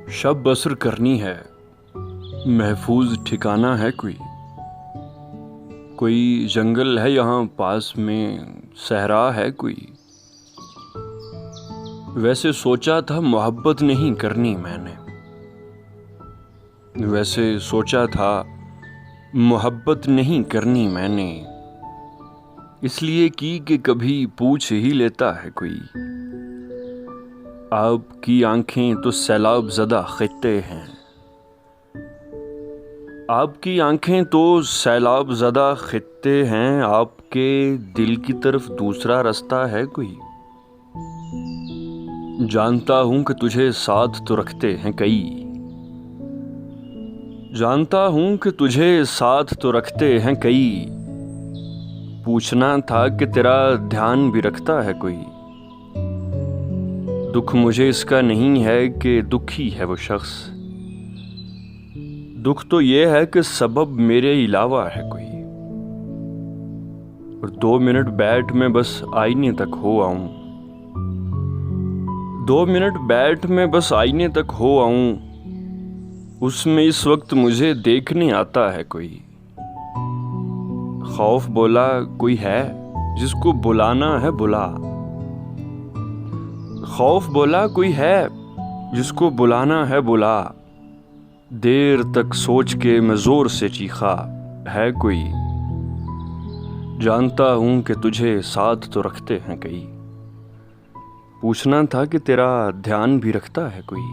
शब बसर करनी है, महफूज ठिकाना है कोई जंगल है यहाँ पास में, सहरा है कोई। वैसे सोचा था मोहब्बत नहीं करनी मैंने, वैसे सोचा था मोहब्बत नहीं करनी मैंने, इसलिए की कि कभी पूछ ही लेता है कोई। आपकी आंखें तो सैलाब ज़दा खित्ते हैं, आपकी आंखें तो सैलाब ज़दा खित्ते हैं, आपके दिल की तरफ दूसरा रास्ता है कोई। जानता हूँ कि तुझे साथ तो रखते हैं कई, जानता हूँ कि तुझे साथ तो रखते हैं कई, पूछना था कि तेरा ध्यान भी रखता है कोई। दुख मुझे इसका नहीं है कि दुखी है वो शख्स, दुख तो ये है कि सबब मेरे अलावा है कोई। और 2 मिनट बैठ मैं बस आईने तक हो आऊं, 2 मिनट बैठ मैं बस आईने तक हो आऊं, उसमें इस वक्त मुझे देखने आता है कोई। खौफ बोला कोई है जिसको बुलाना है बुला, खौफ बोला कोई है जिसको बुलाना है बुला, देर तक सोच के मैं जोर से चीखा है कोई। जानता हूँ कि तुझे साथ तो रखते हैं कई, पूछना था कि तेरा ध्यान भी रखता है कोई।